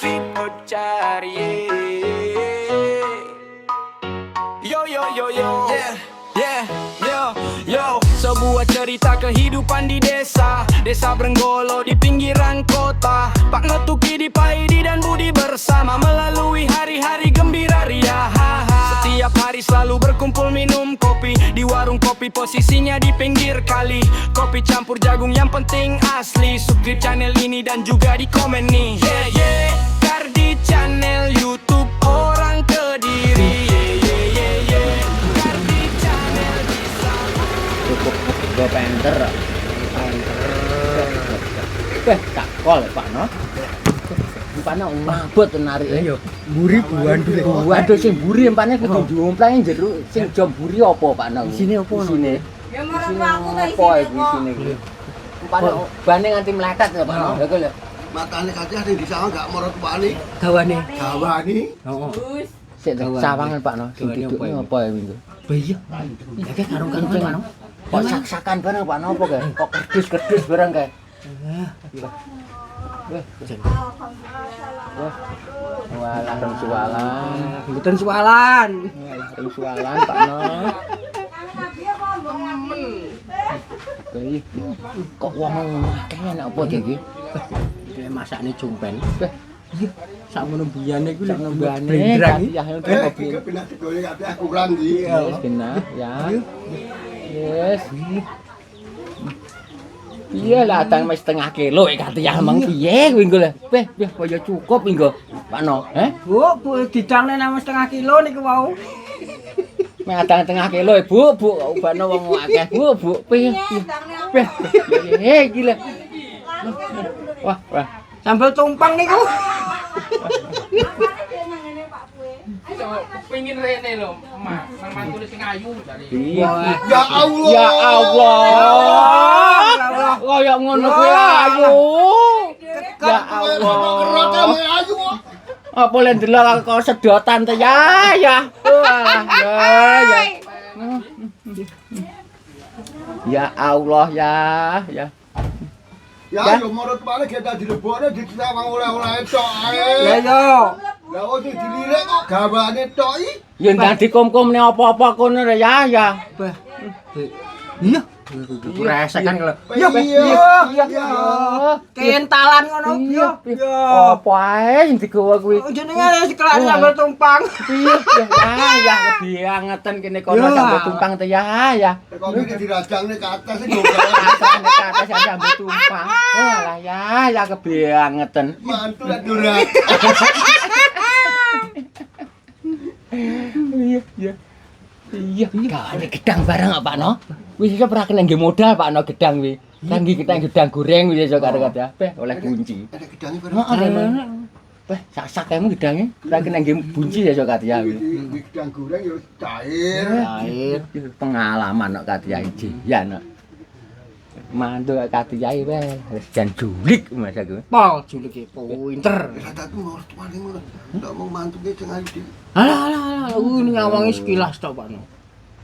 Fit Ochari. Yo yo yo yo. Yeah, yo. Sebuah cerita kehidupan di desa Brenggolo di pinggiran kota. Pak Ngetuki di Paidi dan Budi bersama melalui hari-hari gembira ria. Setiap hari selalu berkumpul minum kopi di warung kopi, posisinya di pinggir kali. Kopi campur jagung yang penting asli. Subscribe channel ini dan juga di komen nih. Kardi channel YouTube orang Kediri. Kardi channel bisa cukup gue penter tak kol Pak no Pana ngabot narik yo mburi waduh sing mburi empane kudu diompleng jero sing jom mburi apa Pak no isine apa isine Ya marang aku ta apa isine iki empane bane nganti melekat ya Pak no ya kok lho matane kaca sing disawang gak morot wani gawane gawani heeh Gus. sik sawangan Pak no sing dudukne apa ya minggu iya ya ke karo kancing ano kok sak-sakan barang Pak no apa kae kok kerdus barang kae walah rengsualan mboten sualan rengsualan Pak no kok wong akeh enak apa iki iki masakne jumpen sakmono biyane iku lho nembane blendrang ya iki kepinah digolek ati aku kurang iki wis genah ya yes iya lah tang wis setengah kilo iki ya emang piye kuwi engko lho piye kaya cukup engko Pak no Bu didangne nang setengah kilo niku wau mek setengah kilo Bu ubane wong akeh Bu piye iki lho wah sambel tumpang niku Pengin rene lho, Mas. Nang mantune sing ayu jare. iya ya Allah ya Allah kaya ngono kuwi ayu ya Allah kerot ayu apa le ndelok kok sedotan to ya walah ya Allah ya ya yo morot wani kita dilebokne disawang oleh-oleh tok ae ya yo lah kok dilirik kok gawane tok iki ya ndang dikum-kumne apa-apa kono ya iya resek kan lho iya kentalan ngono yo apa ae sing digawa kuwi jenenge sekelas sambel tumpang piye ya kebiangeten kene kono sambel tumpang to ya kok iki dirajangne ke atas sing Katane ke atas sambel tumpang walah ya kebiangeten mantu lek durak iya gawane gedang bareng Pak no wis iso ora kena nggih modal Pak no gedang kuwi kangge kita gedang goreng wis iso karo-karo oleh kunci ada gedange bareng sak-sakemu gedange ora kena nggih bunci iso Katia kuwi gedang goreng yo cair air pengalaman kok Katia iki ya no mantu Katia iki wis jan julik Mas aku pol julike pinter Datu morot wani ngono ndak mau mantuke sing ayu dhewe alah ini ngawangi sekilas tok Pak no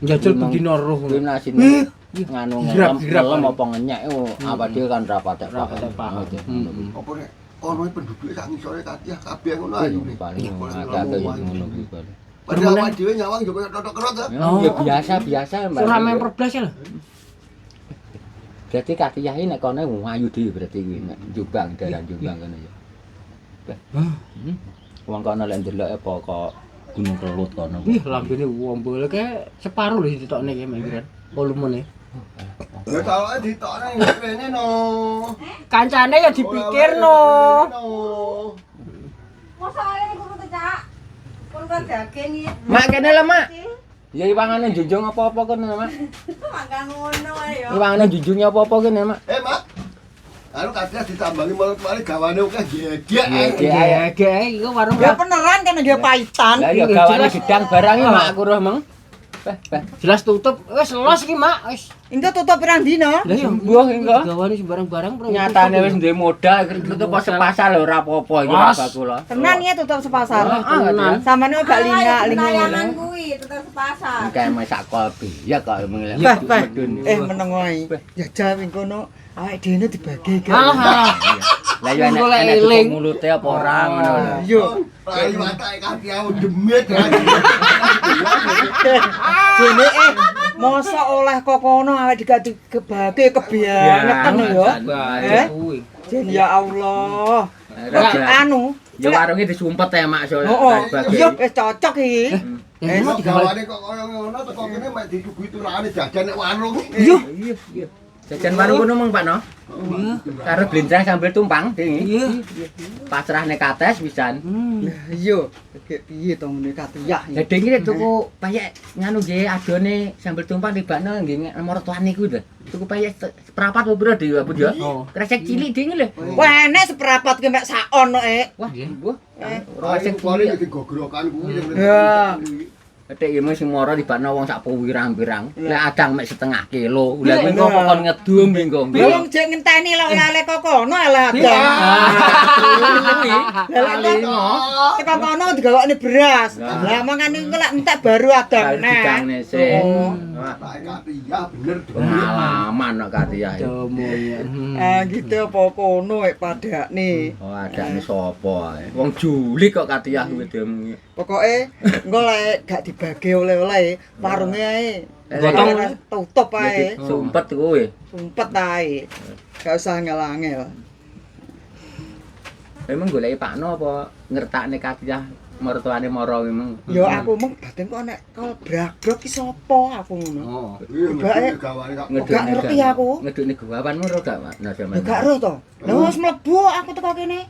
njajal bedino roh kuwi nasine nganu Girap-girap ngelem apa ngenyek apa dhewe kan rapat Pak apa nek ono penduduke sak ngisore Katia kabeh ngono ayu paling akeh ngono kuwi paling padahal awake dhewe nyawang yo koyo totok kerot ya biasa Mbak ora main perblas lho berarti Katia iki nek kono ayu dhewe berarti kuwi nek Jombang daerah Jombang kono ya wong kono lek ndelok apa kok Gunung Kelut kono ih lambene wombol ke separo lho ditokne iki mengkiran volumene ya tawoke ditokne ngene no kancane ya dipikirno Mosok ae kudu tecak. Kon kan daging iki. Mak kene lho Mak ya iwangane junjung apa-apa kono Mak Makan ngono ae yo. iwangane junjungnya apa-apa kene Mak Mak anu Katia ditambangi morot wani gawane akeh gegek gege iku warung Ya beneran kan dia paitan. lah ya gawane gedang barang iki Mak aku roh meng jelas tutup wis los iki Mak wis Engko tutup pirang dina? lah ya mbuh engko gawane sembarang-barang nyatane wis duwe modal tutup pas sepasar lho ora apa-apa iki babaku lho Tenan ya tutup sepasar. tenan Samane gak Linyaman linga-linga. kuwi tetep sepasar. kae sak kolbi ya kok mengelak Meneng wae. Ya jam kono awake dhewe dibagi kan. alah Lah yo enek Golek enek eling. tutup mulute apa ora ngono lho. Yo. Rai watake kaki aku demit ra. Jene mosok oleh kokono awake diganti kebake kebiangetan yo. Eh? Jen ya Allah. Anu, Ya warunge disumpet ya mak so. Iya wis cocok iki. Gawane kok koyo ngono teko kene mek ditugu turane jajan nek warung. Iya. Jajan warung kono mong Pak no. Karo blendrang sambil tumpang ding. Iya. Pasrahne kates pisan. Iya. Piye to ngene katiyah. Lah ding iki tuku payek nganu nggih adone sambil tumpang tibakno nggih mertuane ku lho. Tuku payek seprapat opo pira dhewe Bu ya. Kresek cilik ding lho. Wah enek seprapat ki mek sakon kok. Wah, mbuh. Ora sing kene digogrokan kuwi. Ya. Ketik iki sing mara tibakno wong sak powirang-pirang. Lek adang mek setengah kilo. Lah kuwi kok kon ngedum engko. Lah wong jek ngenteni lho oleh kokono lah Iya. adang. Teko kono digawakne beras. Lah mangane iku lek entek baru adang neh. Didangne sik. Watake katiyah bener. Pengalaman kok katiyah. Ah gitu apa kono padakne. Oh, adane sapa ae. Wong julik kok katiyah kuwi dem. Pokoke engko lek gak dibagi oleh-oleh warunge ae. Gotong tutup ae. Sumpet kuwi. Sumpet ae. Gak usah ngel-angel. Memang goleki Pakno apa ngertakne katiyah mertuane mara memang. Ya aku mung batin kok nek kal bragrok ki sapa aku ngono. Oh. Iya gawane kok. Gak ngerti aku. Ngedukne gawapanmu ro gak Pak? Nah, Ya gak ero to. Lah wis mlebu aku teko kene.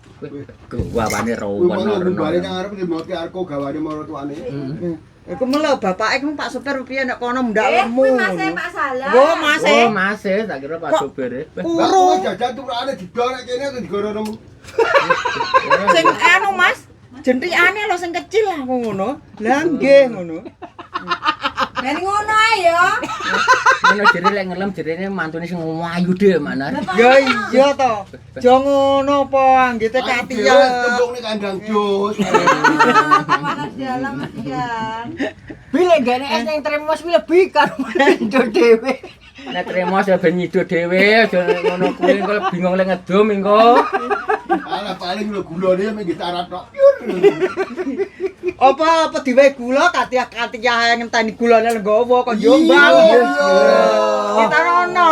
Gawane Kuwi rowen mau ora. bali nang arep dimoti arko gawane maratuane. Iku melo bapake ku Pak Supir piye nek kono ndak lemu. Mas Pak Salah. Wo Mas Oh, Mas, tak kira Pak Kok- Supir. Lah Kuru. kuwi jajan turane didol nek kene digorono. Sing anu Mas, jentikane lho sing kecil aku ngono. Lah nggih ngono. Dan ngono ae ya. Ngono jere lek ngelem jerene mantune sing wayu dhewe mana. Ya iya to. Jo ngono apa anggite katiyah. Tembung ning kandang jos. Panas dalam ya. Bilek gene es ning tremos kuwi lebih karo menjo dhewe. Nek tremos ya ben nyido dhewe aja ngono kuwi engko bingung lek ngedum engko. Ala paling lho gulane mek gitarat tok. Apa diwehi gula katiyah ngenteni gulane nggawa kok jombang. Kita rono.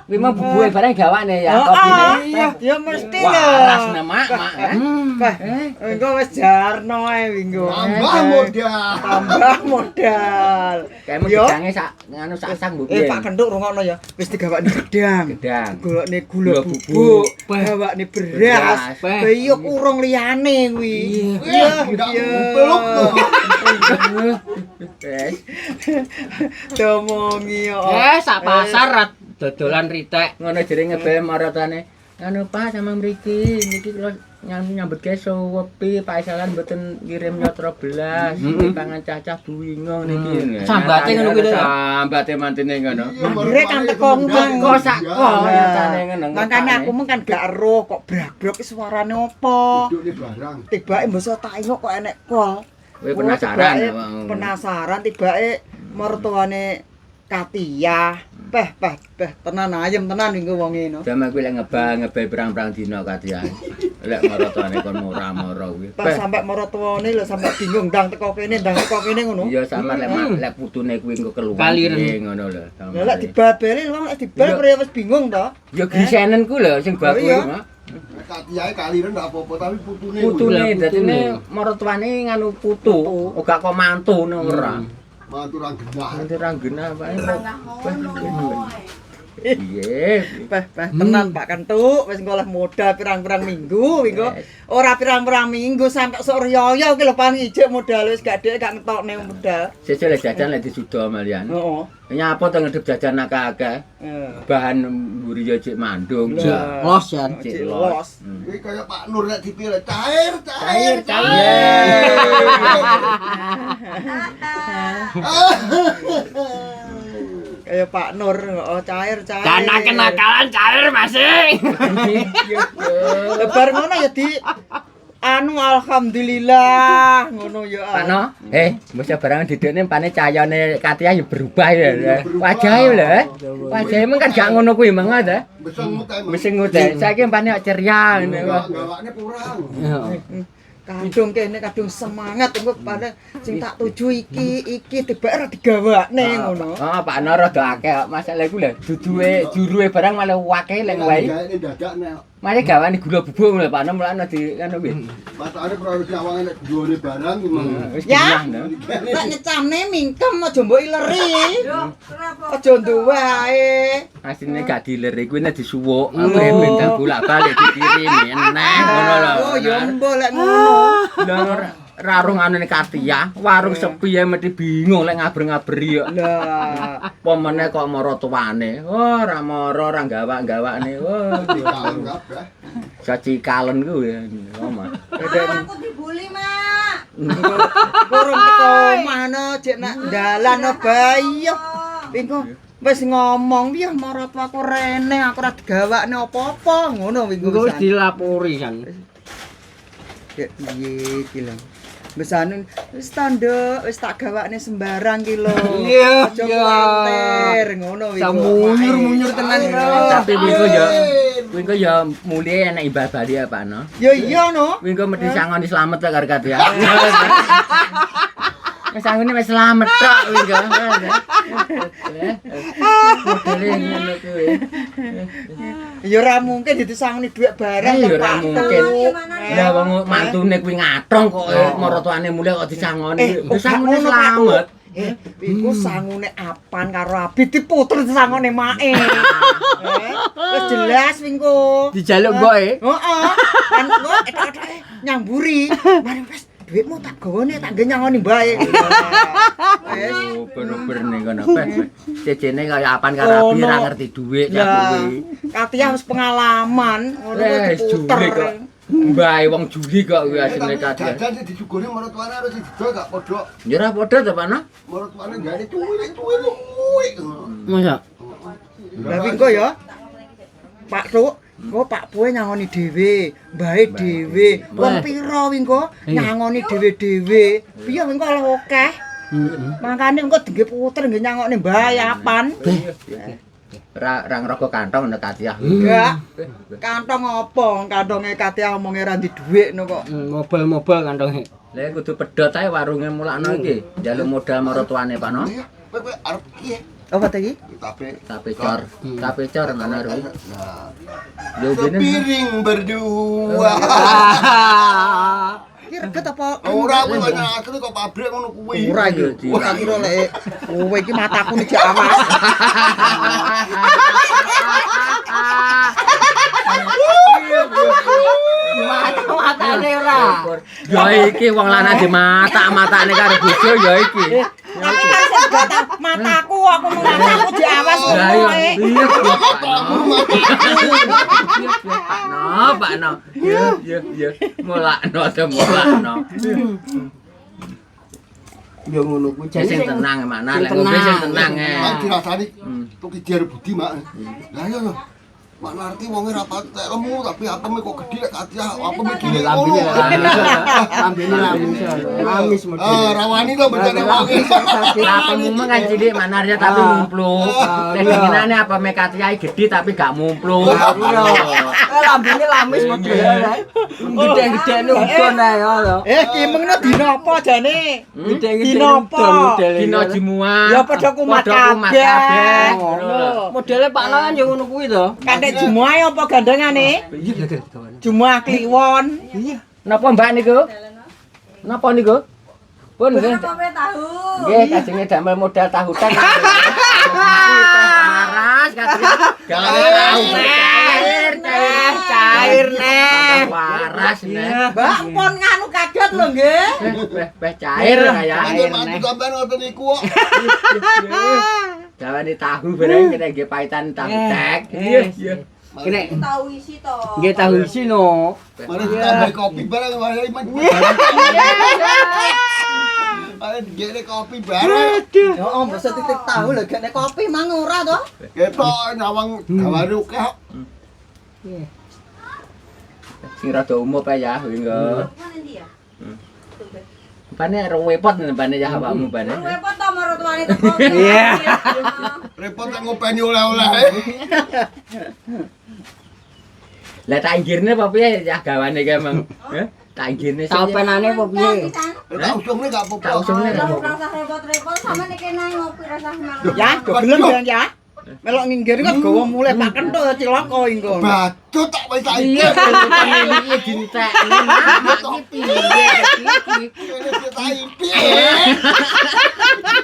Kuwi mah bubuhe bareng gawane ya Heeh. kopine. Ya mesti Waras lho. mak mak. Engko wis jarno ae minggu. Tambah modal. Tambah modal. Kayak mau Yo. gedange sak nganu sak sak mbok Pak Kenduk rungokno ya. Wis digawakne gedang. Gedang. Golekne gula Gula bubuk, bubuk. gawakne beras. Beras. Bayi urung liyane kuwi. Iya, ndak peluk tuh. Wes. Domongi yo. Sak pasar rat dodolan ritek. Ngono jere ngebel marotane. Anu Pak sama mriki niki kula nyambut gawe suwepi Pak Isalan mboten ngirim nyotro belas. Pangan cacah buwingong niki. Sambate ngono kuwi lho. Sambate mantine ngono. Akhire kan teko ngomong. Kok sak kok nyatane ngono. Makane aku mung kan gak ero kok bragrok suarane opo. Duduk ning barang. Tibake mbok tak engko kok enek kol. Kowe penasaran Tibake Bang. Penasaran tibake mertuane Katiyah. Peh tenan ayem tenan minggu wonge no. Jam aku lek ngebel pirang-pirang dina katihan. Lek marotane kon mora-mora kuwi. Pas sampe mertuane lho sampe bingung ndang teko kene ngono. Iya sama lek putune kuwi engko keluar Kaliren. ngono lho. Lah lek dibabeli wong lek dibel kaya wis bingung to. Ya gisenen ku lho sing baku iya. Mak. Katiyahe kaliren ndak apa-apa tapi putune. Putune dadine marotane nganu putu, ora kok mantu ngono ora. Mantu ra genah. Nanti ora genah pae. Iya. Peh tenan Pak Kentuk wis ngolah modal pirang-pirang minggu. Ora pirang-pirang minggu sampe sok riyo ki lho paling ijik modal wis gak dhek gak ngetokne modal. Sesuk lek jajan lek disudo malian. Heeh. Nyapa to ngedep jajan akeh-akeh. Bahan mburi yo cek mandung. Los ya. Cik los. Iki kaya Pak Nur nek dipilih cair. Kayak Pak Nur, oh cair. Dana kenakalan cair masih. Lebar ngono ya di Anu alhamdulillah ngono ya. Pakno, wis barang didekne pane cahayane Katia ya berubah ya. Wajahe lho. Wajahe mung kan gak ngono kuwi mang ta. Wis ngute. Saiki pane ceria ngene. Gawakne kurang. Kadung kene kadung semangat engko pada sing tak tuju iki tibake ora digawakne ngono. Heeh, Pakno rada akeh masalah iku lho. Duduhe juruhe barang malah akeh lek wae. Gawakne dadakne. Mari gawani gula bubuk lho Pakno mulane di ngono kuwi. Matane produksi awange nek dhuwure barang gimana? Wis Ya. genah. Tak nyecamne mingkem aja mbok ileri. Kenapa? Aja nduwe ae. Asline gak dileri kuwi nek disuwuk. Ben bolak-balik dikirim eneh ngono lho. Oh ya mbok lek ngono. Lah rarung anune Katia, warung sepi ae mesti bingung lek ngaber-ngaberi kok. Lah, Pomene kok mara tuane. Oh, ora mara, ora gawak-gawakne. Oh, Anggap ya. cacikalen ku ya. Omah. Aku dibully, Mak. kurang teko mana cek nak dalan no bayi. Engko wis ngomong piye marot aku rene aku ora digawakne apa-apa ngono wingi Engko wis dilapori kan. Ya piye iki lho. Wis anu wis tanduk wis tak gawakne sembarang ki lho. Iya, Aja iya. kuwatir ngono wingi. Samunyur-munyur tenan ira. Tapi winko ya mulih enek ibadah dia Pak no. Ya iya no. Winko mesti sangoni slamet karo Katia. Wis sangone wis slamet tok winko. Modele ngono kuwi. Ya ora mungkin disangoni dhuwit barang Ya kok, ora Pak. mungkin. Gimana? Lah wong mantune kuwi ngatong kok maratuane mulih kok disangoni. Wis sangone ngono, Pak. slamet. Iku sangune apan karo Abi diputer sangone mae. Wis jelas wingko. Dijaluk mboke. Heeh. Kan kok etak-etake nyamburi. Mari wis dhuwitmu tak gawane tak nggo nyangoni bae. Wis Bener-bener ning kono pes. Cecene kaya apan karo Abi ora ngerti dhuwit ya kuwi. Katia wis pengalaman ngono kok Wis diputer. juli kok. Mbae wong juli kok kuwi asline Katia. Jajan sing disugoni maratuane harus didol gak padha. Ya ora padha to, Pak no? Maratuane gane cuwik. Masa? Lah wingko ya. Pak Tuk, kok Pak Puwe nyangoni dhewe, mbae dhewe. Wong pira wingko nyangoni dhewe-dhewe. Piye wingko lho akeh. Mangkane engko dingge puter nggih nyangokne mbae apan. Ora ngrogo kantong nek Katia. Enggak. Kantong apa? Kantonge Katia omonge ra ndi dhuwit no kok. Mobil-mobil kantonge. Lah kudu pedhot ae warunge mulakno iki. Njaluk modal maratuane Pak no. Kowe arep piye? Apa ta iki? Tapi Tape cor mana ru. nah, Yo benen. sepiring berdua. Iki reget apa? Ora kuwi banyak asli kok pabrik ngono kuwi. Ora yo. Ora kira lek kowe iki mataku nek awas. Mata-matane ora. Ya iki wong lanang di mata-matane karo bojo ya iki. Tapi kan sing gata mataku aku mataku diawas Lah iya. kowe. Iya, Pak no. Pak no. Ya. Mulakno to mulakno. Ya ngono kuwi. Sing tenang mana lek ngombe sing tenang Mak dirasani. Hmm. Tuh ki diare budi mak. Lah iya. Mak ngerti wonge ra patek lemu tapi apeme kok gedhe lek Katia apeme gile Lambene ngono. lamis. Lamis model. Ah rawani to bendane wonge. Lah pemung kan cilik manarnya tapi mumpluk. Lek dinginane apa me Katia gede tapi gak mumpluk. Lambene lamis model. Gede-gedene udon ae lho. Ki mengno dina apa jane? Gede-gedene Dina apa? udon model. Dino jimuan. Ya padha kumat kabeh. kabeh. Ngono. Modele Pak Lan ya ngono kuwi to. Kadek Jumae apa gandengane? Iya, Jumaah Kliwon. Napa Mbak niku? Napa niku? Pun nggih. Kenapa kowe tahu? Nggih, kajenge damel modal tahu tek. Waras katanya. Gawe tahu Cair neh. Waras neh. Mbak pun nganu kaget lho nggih. Beh cair kaya. Ayo mati sampean ngoten niku kok. Gawane tahu bareng kena nggih paitan tahu tek. Iya. Kene Tahu isi to. nggih tahu isi no. Mari tambah kopi bareng wae iman. Ayo gene kopi bareng. Heeh, masa titik tahu lho gek nek kopi mang ora to. Ketok nyawang gawane akeh. Sing rada umum ae ya engko. Mana dia? Pane repot pane ya awakmu pane. Repot to maratuane teko. Iya. Repot nek ngopeni oleh-oleh. Lah tak inggirne apa piye ya gawane ki emang. Heh, tak inggirne sih. Tau penane apa piye? Tak usungnya gak apa-apa. Tak usungnya gak apa-apa. Rasa repot-repot sama nek kena ngopi rasa malam. Ya, gelem ya. Melok nginggir kok gawa mulai Pak Kentuk cilaka engko. Bacot tak wis tak Iya, iki. pane iki dintekne mah iki piye iki. Ini dia tak iki.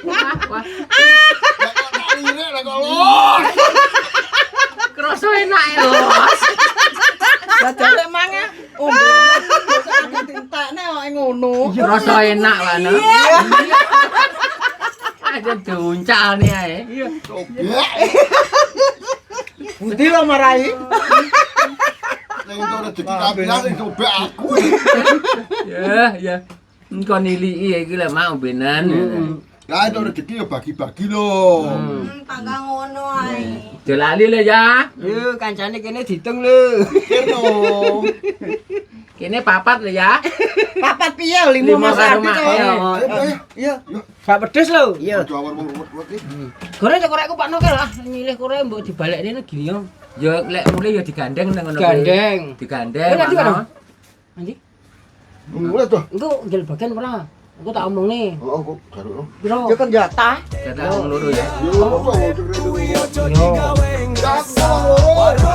Wah, Nek kok tak lirik nek kok los. kroso enak ya, Los. Lah jare mangan ombe tintekne kok ngono. Kroso enak mana. Aja duncal nih ae. Sobek. Budi lo marahi. Nek itu rezeki kabeh sing sobek aku. Ya. Engko niliki iki lho mau benan. Ya itu rezeki ya bagi-bagi loh. Tangga ngono ae. Jelali lho ya. Yo kancane kene ditung lho. Kira Kene papat lho ya. Papat piye 5 Mas karo Ardi Mak. to. ayo ayo. Iya. Gak pedes lho. Iya. Jawar wong ruwet iki. Goreng cok korekku Pak Nokel lah. Milih korek mbok dibalekne nek gini yo. Ya lek mulai ya digandeng nang ngono. kuwi. Gandeng. Digandeng. Oh, nanti Pak, kan? no. Anjing, Mulai tuh. engko ngel bagian ora. Aku tak omong nih. Oh, kok garuk. Piro? Yo kan jatah. Kata wong loro ya.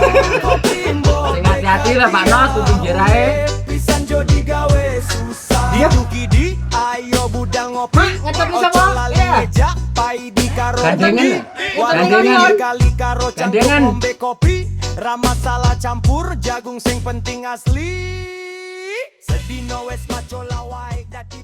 Sing hati-hati lah Pak Nos, ku pinggir ae. Pisan jo digawe susah. Diduki di ayo budang ngopi. ngetok ni sapa? Iya. Meja pai di karo. Gandengan. Gandengan Gandengan. kali karo campur Gandengan. ngombe kopi. Rama salah campur jagung sing penting asli. Sedino wes maco lawai dadi